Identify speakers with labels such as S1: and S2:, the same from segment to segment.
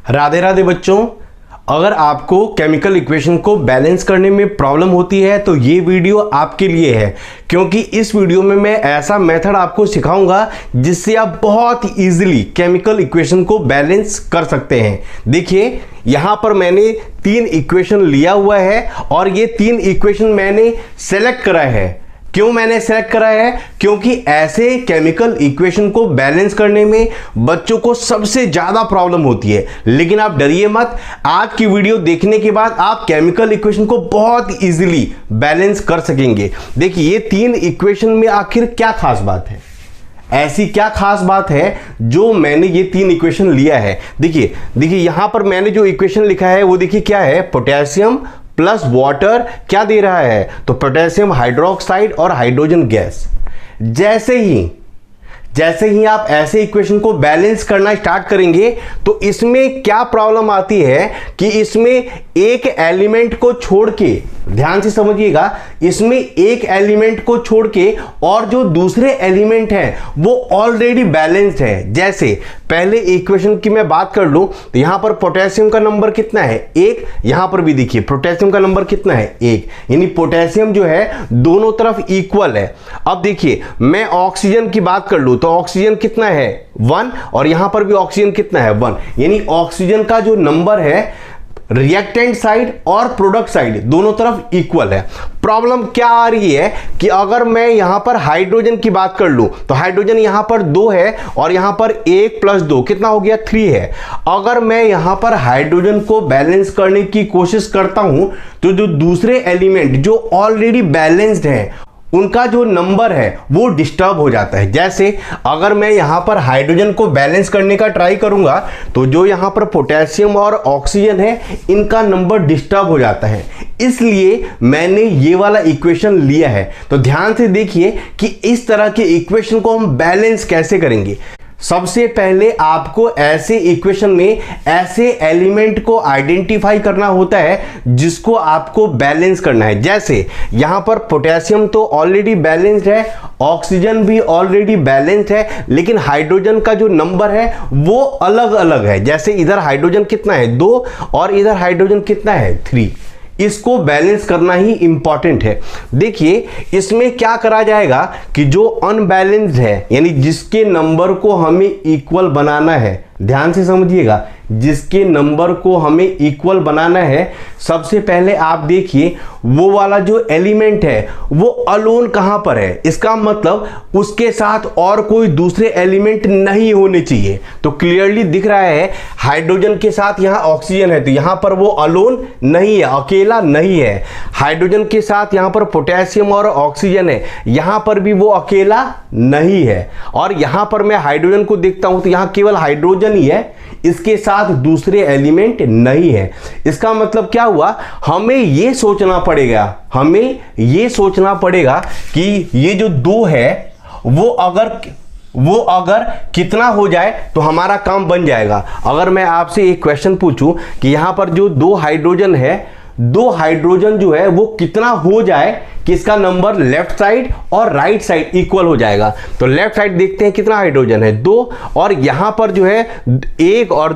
S1: राधे राधे बच्चों, अगर आपको केमिकल इक्वेशन को बैलेंस करने में प्रॉब्लम होती है तो ये वीडियो आपके लिए है, क्योंकि इस वीडियो में मैं ऐसा मेथड आपको सिखाऊंगा जिससे आप बहुत इजीली केमिकल इक्वेशन को बैलेंस कर सकते हैं। देखिए यहां पर मैंने 3 इक्वेशन लिया हुआ है और ये 3 इक्वेशन मैंने सेलेक्ट करा है। क्यों मैंने सेलेक्ट करा है? क्योंकि ऐसे केमिकल इक्वेशन को बैलेंस करने में बच्चों को सबसे ज्यादा प्रॉब्लम होती है। लेकिन आप डरिए मत, आज की वीडियो देखने के बाद आप केमिकल इक्वेशन को बहुत इजीली बैलेंस कर सकेंगे। देखिए ये 3 इक्वेशन में आखिर क्या खास बात है, ऐसी क्या खास बात है जो मैंने ये 3 इक्वेशन लिया है। देखिए यहां पर मैंने जो इक्वेशन लिखा है वो देखिए क्या है, पोटेशियम प्लस वाटर क्या दे रहा है, तो पोटेशियम हाइड्रोक्साइड और हाइड्रोजन गैस। जैसे ही आप ऐसे इक्वेशन को बैलेंस करना स्टार्ट करेंगे तो इसमें क्या प्रॉब्लम आती है कि इसमें एक एलिमेंट को छोड़ के, ध्यान से समझिएगा, इसमें एक एलिमेंट को छोड़ के और जो दूसरे एलिमेंट हैं वो ऑलरेडी बैलेंस्ड है। जैसे पहले इक्वेशन की मैं बात कर लूं तो यहां पर पोटेशियम का नंबर कितना है, 1। यहां पर भी देखिए पोटेशियम का नंबर कितना है, 1। यानी पोटेशियम जो है दोनों तरफ इक्वल है। अब देखिए मैं ऑक्सीजन की बात कर लूं तो ऑक्सीजन कितना है, 1, और यहां पर भी ऑक्सीजन कितना है, 1। यानी ऑक्सीजन का जो नंबर है रिएक्टेंट साइड और प्रोडक्ट साइड दोनों तरफ इक्वल है। प्रॉब्लम क्या आ रही है कि अगर मैं यहां पर हाइड्रोजन की बात कर लूं तो हाइड्रोजन यहां पर 2 है और यहां पर 1 + 2 कितना हो गया, 3 है। अगर मैं यहां पर हाइड्रोजन को बैलेंस करने की कोशिश करता हूं तो जो दूसरे एलिमेंट जो ऑलरेडी बैलेंस्ड है उनका जो नंबर है वो डिस्टर्ब हो जाता है। जैसे अगर मैं यहां पर हाइड्रोजन को बैलेंस करने का ट्राई करूंगा तो जो यहां पर पोटेशियम और ऑक्सीजन है इनका नंबर डिस्टर्ब हो जाता है, इसलिए मैंने ये वाला इक्वेशन लिया है। तो ध्यान से देखिए कि इस तरह के इक्वेशन को हम बैलेंस कैसे करेंगे। सबसे पहले आपको ऐसे इक्वेशन में ऐसे एलिमेंट को आइडेंटिफाई करना होता है जिसको आपको बैलेंस करना है। जैसे यहां पर पोटेशियम तो ऑलरेडी बैलेंस्ड है, ऑक्सीजन भी ऑलरेडी बैलेंस्ड है, लेकिन हाइड्रोजन का जो नंबर है वो अलग अलग है। जैसे इधर हाइड्रोजन कितना है, 2, और इधर हाइड्रोजन कितना है, 3। इसको बैलेंस करना ही इंपॉर्टेंट है। देखिए इसमें क्या करा जाएगा कि जो अनबैलेंस्ड है यानी जिसके नंबर को हमें इक्वल बनाना है, ध्यान से समझिएगा, जिसके नंबर को हमें इक्वल बनाना है, सबसे पहले आप देखिए वो वाला जो एलिमेंट है वो अलोन कहां पर है। इसका मतलब उसके साथ और कोई दूसरे एलिमेंट नहीं होने चाहिए। तो क्लियरली दिख रहा है हाइड्रोजन के साथ यहां ऑक्सीजन है तो यहां पर वो अलोन नहीं है, अकेला नहीं है। हाइड्रोजन के साथ यहां पर पोटेशियम और ऑक्सीजन है, यहां पर भी वो अकेला नहीं है। और यहां पर मैं हाइड्रोजन को देखता हूं तो यहां केवल हाइड्रोजन ही है, इसके साथ दूसरे एलिमेंट नहीं है। इसका मतलब क्या हुआ, हमें यह सोचना पड़ेगा कि ये जो 2 है वो अगर कितना हो जाए तो हमारा काम बन जाएगा। अगर मैं आपसे एक क्वेश्चन पूछूं कि यहां पर जो 2 हाइड्रोजन है, 2 हाइड्रोजन जो है वो कितना हो जाए कि इसका नंबर लेफ्ट साइड और राइट साइड इक्वल हो जाएगा। तो लेफ्ट साइड देखते हैं कितना हाइड्रोजन है, 2, और यहां पर जो है 1 और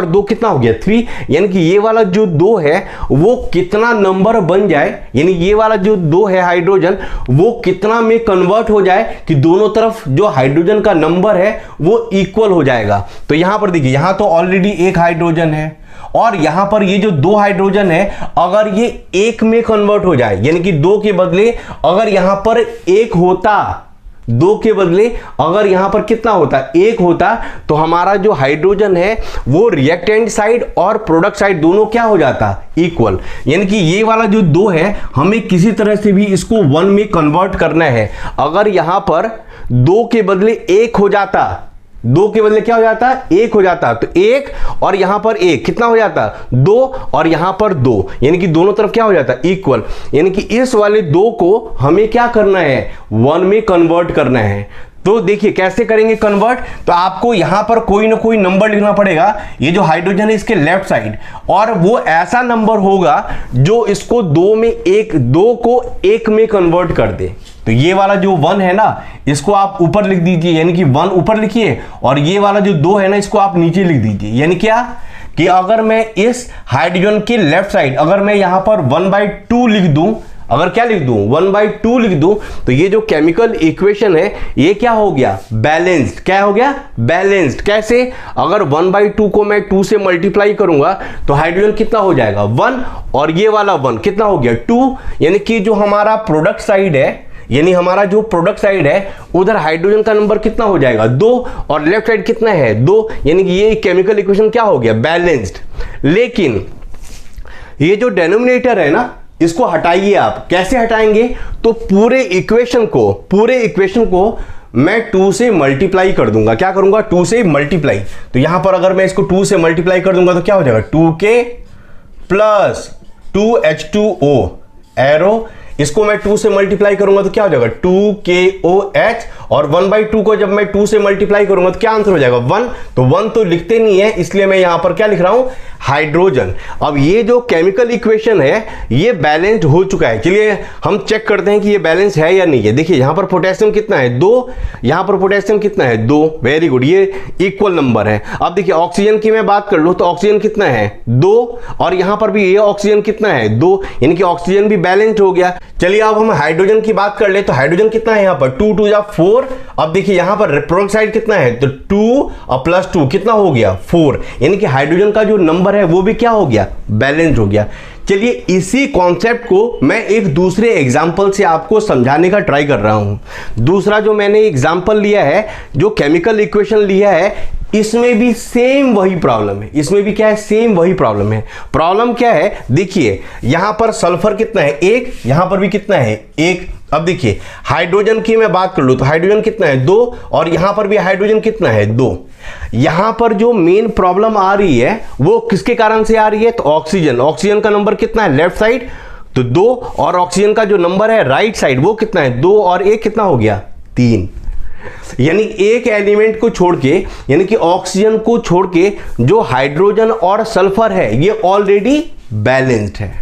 S1: 2 कितना हो गया, 3। यानी कि ये वाला जो 2 है वो कितना नंबर बन जाए, यानी ये वाला जो 2 है हाइड्रोजन वो कितना में कन्वर्ट हो जाए कि दोनों तरफ जो हाइड्रोजन का नंबर है वो इक्वल हो जाएगा। तो यहां पर देखिए यहां तो ऑलरेडी 1 हाइड्रोजन है और यहां पर ये जो 2 हाइड्रोजन है अगर ये 1 में कन्वर्ट हो जाए, यानी कि 2 के बदले अगर यहां पर 1 होता, 2 के बदले अगर यहां पर कितना होता, 1 होता, तो हमारा जो हाइड्रोजन है वो रिएक्टेंट साइड और प्रोडक्ट साइड दोनों क्या हो जाता, इक्वल। यानी कि ये वाला जो 2 है हमें किसी तरह से भी इसको 1 में कन्वर्ट करना है। अगर यहां पर 2 के बदले 1 हो जाता, 2 के बदले क्या हो जाता, 1 हो जाता, तो 1 और यहां पर 1 कितना हो जाता, 2, और यहां पर 2, यानी कि दोनों तरफ क्या हो जाता, इक्वल। यानी कि इस वाले 2 को हमें क्या करना है, 1 में कन्वर्ट करना है। तो देखिए कैसे करेंगे कन्वर्ट, तो आपको यहां पर कोई ना कोई नंबर लिखना पड़ेगा। ये जो हाइड्रोजन है इसके लेफ्ट साइड, और वो ऐसा नंबर होगा जो इसको 2 को 1 में कन्वर्ट कर दे। तो ये वाला जो 1 है ना, इसको आप ऊपर लिख दीजिए, यानी कि 1 ऊपर लिखिए, और ये वाला जो 2 है ना, इसको आप नीचे लिख दीजिए। यानी क्या कि अगर मैं इस हाइड्रोजन के लेफ्ट साइड अगर मैं यहां पर 1/2 लिख दूं, अगर क्या लिख दूं 1/2 लिख दूं, तो ये जो केमिकल इक्वेशन है ये क्या हो गया, बैलेंस्ड। क्या हो गया, बैलेंस्ड। कैसे, अगर 1/2 को मैं 2 से मल्टीप्लाई करूंगा तो हाइड्रोजन कितना हो जाएगा 1, और ये वाला 1 कितना हो गया 2, यानी कि जो हमारा प्रोडक्ट साइड है, यानी हमारा जो प्रोडक्ट साइड है उधर हाइड्रोजन का नंबर कितना हो जाएगा 2, और लेफ्ट साइड कितना है 2, यानी कि ये केमिकल इक्वेशन क्या हो गया, बैलेंस्ड। लेकिन ये जो डिनोमिनेटर है ना, इसको हटाइए आप। कैसे हटाएंगे, तो पूरे इक्वेशन को मैं 2 से मल्टीप्लाई कर दूंगा। क्या करूंगा, 2 से मल्टीप्लाई। तो यहां पर अगर मैं इसको 2 से मल्टीप्लाई कर दूंगा तो क्या हो जाएगा 2K प्लस 2H2O एरो, इसको मैं 2 से मल्टीप्लाई करूंगा तो क्या हो जाएगा 2KOH, और 1/2 को जब मैं 2 से मल्टीप्लाई करूंगा तो क्या आंसर हो जाएगा 1। तो 1 तो लिखते नहीं है, इसलिए मैं यहां पर क्या लिख रहा हूं, हाइड्रोजन। अब ये जो केमिकल इक्वेशन है ये बैलेंस्ड हो चुका है। चलिए हम चेक करते हैं कि ये बैलेंस है या नहीं है। देखिए यहां पर पोटेशियम कितना है 2, यहां पर पोटेशियम कितना है 2, वेरी गुड, ये इक्वल नंबर है। अब देखिए ऑक्सीजन की मैं बात कर लूं तो ऑक्सीजन कितना है 2, और यहां पर भी ये ऑक्सीजन कितना है 2, यानी कि ऑक्सीजन भी बैलेंस्ड हो गया। चलिए अब हम हाइड्रोजन की बात कर ले, तो हाइड्रोजन कितना है यहां पर 2 2 जा 4। अब देखिए यहां पर प्रोडक्ट साइड कितना है, तो 2 और प्लस 2 कितना हो गया 4, यानी कि हाइड्रोजन का जो नंबर है वो भी क्या हो गया, बैलेंस्ड हो गया। चलिए इसी कॉन्सेप्ट को मैं एक दूसरे एग्जाम्पल से आपको समझाने का ट्राई कर रहा हूं। दूसरा जो मैंने एग्जाम्पल लिया है, जो केमिकल इक्वेशन लिया है, इसमें भी सेम वही प्रॉब्लम है। इसमें भी क्या है, सेम वही प्रॉब्लम है। प्रॉब्लम क्या है, देखिए यहां पर सल्फर कितना है 1, यहां पर भी कितना है 1। अब देखिए हाइड्रोजन की मैं बात कर लूं तो हाइड्रोजन कितना है 2, और यहां पर भी हाइड्रोजन कितना है 2। यहां पर जो मेन प्रॉब्लम आ रही है वो किसके कारण से आ रही है, तो ऑक्सीजन का नंबर कितना है लेफ्ट साइड तो 2, और ऑक्सीजन का जो नंबर है राइट साइड वो कितना है 2, और 1 कितना हो गया 3। यानी एक एलिमेंट को छोड़ के, यानी कि ऑक्सीजन को छोड़ के जो हाइड्रोजन और सल्फर है ये ऑलरेडी बैलेंस्ड है।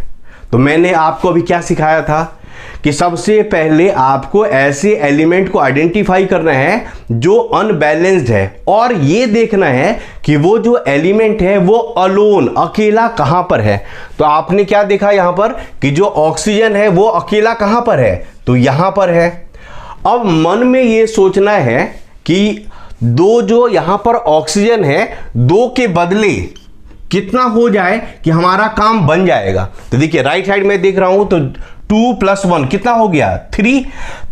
S1: तो मैंने आपको अभी क्या सिखाया था कि सबसे पहले आपको ऐसे एलिमेंट को आइडेंटिफाई करना है जो अनबैलेंस्ड है, और ये देखना है कि वो जो एलिमेंट है वो अलोन अकेला कहां पर है। तो आपने क्या देखा यहां पर कि जो ऑक्सीजन है वो अकेला कहां पर है, तो यहां पर है। अब मन में ये सोचना है कि दो जो यहां पर ऑक्सीजन है 2 के बदले कितना हो जाए कि हमारा काम बन जाएगा। तो देखिए राइट साइड में देख रहा हूं तो 2 + 1 कितना हो गया 3।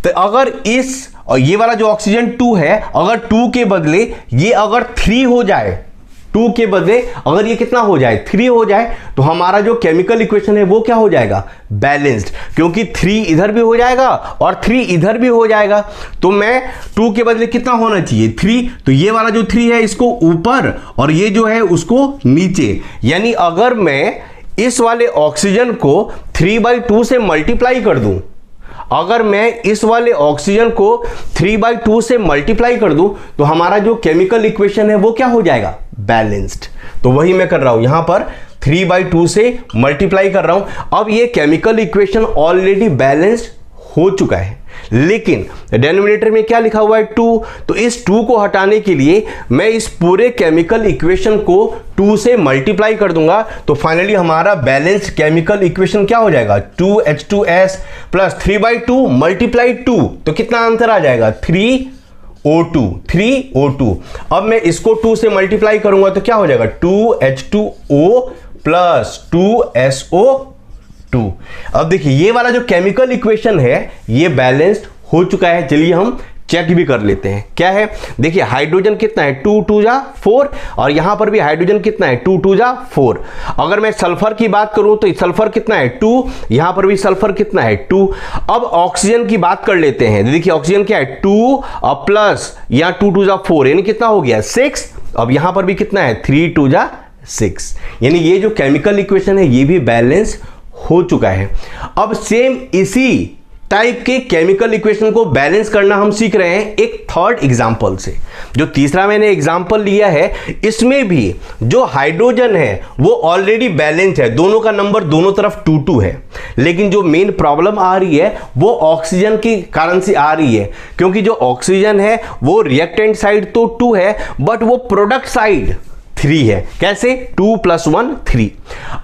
S1: तो अगर इस और ये वाला जो ऑक्सीजन 2 है, अगर 2 के बदले ये अगर 3 हो जाए, 2 के बदले अगर ये कितना हो जाए 3 हो जाए, तो हमारा जो केमिकल इक्वेशन है वो क्या हो जाएगा, बैलेंस्ड। क्योंकि 3 इधर भी हो जाएगा और 3 इधर भी हो जाएगा। तो मैं 2 के बदले कितना होना चाहिए 3, तो ये वाला जो 3 है इसको ऊपर और ये जो है उसको नीचे। यानी अगर मैं इस वाले ऑक्सीजन को 3/2 से मल्टीप्लाई कर दूं, अगर मैं इस वाले ऑक्सीजन को 3/2 से मल्टीप्लाई कर दूं, तो हमारा जो केमिकल इक्वेशन है वो क्या हो जाएगा, बैलेंस्ड। तो वही मैं कर रहा हूं, यहां पर 3/2 से मल्टीप्लाई कर रहा हूं। अब ये केमिकल इक्वेशन ऑलरेडी बैलेंस्ड हो चुका है, लेकिन डिनोमिनेटर में क्या लिखा हुआ है 2। तो इस 2 को हटाने के लिए मैं इस पूरे केमिकल इक्वेशन को 2 से मल्टीप्लाई कर दूंगा, तो फाइनली हमारा बैलेंस्ड केमिकल इक्वेशन क्या हो जाएगा, 2H2S प्लस 3/2 मल्टीप्लाई 2, तो कितना आंसर आ जाएगा 3O2। अब मैं इसको 2 से मल्टीप्लाई करूंगा तो क्या हो जाएगा 2H2O प्लस 2SO2। अब देखिए ये वाला जो केमिकल इक्वेशन है ये बैलेंस्ड हो चुका है। चलिए हम चेक भी कर लेते हैं क्या है। देखिए हाइड्रोजन कितना है 2 2 जा 4, और यहां पर भी हाइड्रोजन कितना है 2 2 जा 4। अगर मैं सल्फर की बात करूं तो सल्फर कितना है 2, यहां पर भी सल्फर कितना है 2। अब ऑक्सीजन की बात कर लेते हैं। देखिए ऑक्सीजन क्या है 2 और प्लस यहां 2 2 जा 4, यानी कितना हो गया 6। अब यहां पर भी कितना है 3 2 जा 6, यानी ये जो केमिकल इक्वेशन है ये भी बैलेंस हो चुका है। अब सेम इसी टाइप के केमिकल इक्वेशन को बैलेंस करना हम सीख रहे हैं एक थर्ड एग्जांपल से। जो तीसरा मैंने एग्जांपल लिया है, इसमें भी जो हाइड्रोजन है वो ऑलरेडी बैलेंस है, दोनों का नंबर दोनों तरफ 2 है। लेकिन जो मेन प्रॉब्लम आ रही है वो ऑक्सीजन के कारण से आ रही है, क्योंकि जो ऑक्सीजन है वो रिएक्टेंट साइड तो 2 है बट वो प्रोडक्ट साइड 3 है। कैसे? 2 + 1 3।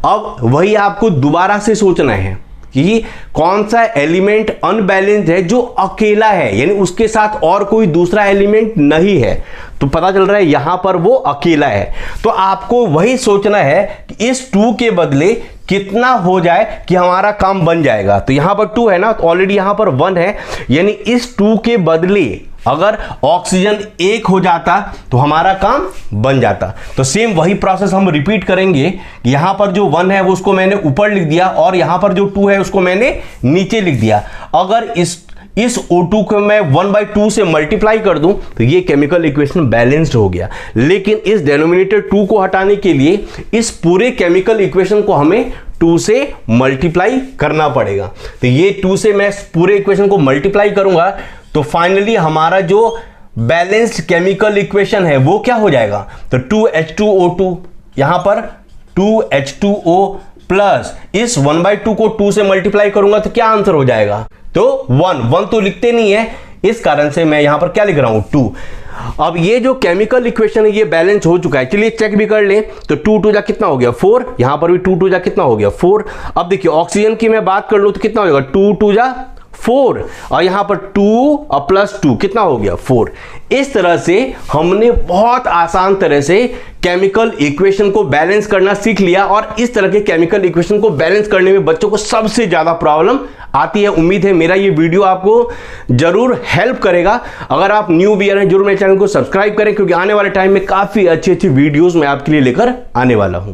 S1: अब वही आपको दोबारा से सोचना है कि कौन सा एलिमेंट अनबैलेंस्ड है जो अकेला है, यानी उसके साथ और कोई दूसरा एलिमेंट नहीं है। तो पता चल रहा है यहां पर वो अकेला है। तो आपको वही सोचना है कि इस 2 के बदले कितना हो जाए कि हमारा काम बन जाएगा। तो यहां पर 2 है ना, तो ऑलरेडी यहां पर 1 है, यानी इस 2 के बदले अगर ऑक्सीजन 1 हो जाता तो हमारा काम बन जाता। तो सेम वही प्रोसेस हम रिपीट करेंगे। यहां पर जो 1 है वो उसको मैंने ऊपर लिख दिया और यहां पर जो 2 है उसको मैंने नीचे लिख दिया। अगर इस O2 को मैं 1/2 से मल्टीप्लाई कर दूं तो ये केमिकल इक्वेशन बैलेंस्ड हो गया। लेकिन इस डिनोमिनेटर 2 को हटाने के लिए इस पूरे केमिकल इक्वेशन को हमें 2 से मल्टीप्लाई करना पड़ेगा। तो ये 2 से मैं पूरे इक्वेशन को मल्टीप्लाई करूंगा तो फाइनली हमारा जो बैलेंस्ड केमिकल इक्वेशन है वो क्या हो जाएगा? तो 2H2O2, यहां पर 2H2O प्लस इस 1/2 को 2 से मल्टीप्लाई करूंगा तो क्या आंसर हो जाएगा? तो 1 तो लिखते नहीं है, इस कारण से मैं यहां पर क्या लिख रहा हूं? 2। अब ये जो केमिकल इक्वेशन है ये बैलेंस हो चुका है। चलिए चेक भी कर लें। तो 2 जा कितना हो गया? 4। यहां पर भी 2 जा कितना हो गया? 4। अब देखिए ऑक्सीजन की मैं बात कर लूं तो कितना हो जाएगा? 2 जा 4 और यहां पर 2 और +2 कितना हो गया? 4। इस तरह से हमने बहुत आसान तरह से केमिकल इक्वेशन को बैलेंस करना सीख लिया और इस तरह के केमिकल इक्वेशन को बैलेंस करने में बच्चों को सबसे ज्यादा प्रॉब्लम आती है। उम्मीद है मेरा ये वीडियो आपको जरूर हेल्प करेगा। अगर आप न्यू व्यूअर हैं जरूर मेरे चैनल को सब्सक्राइब करें, क्योंकि आने वाले टाइम में काफी अच्छी वीडियोस मैं आपके लिए लेकर आने वाला हूं।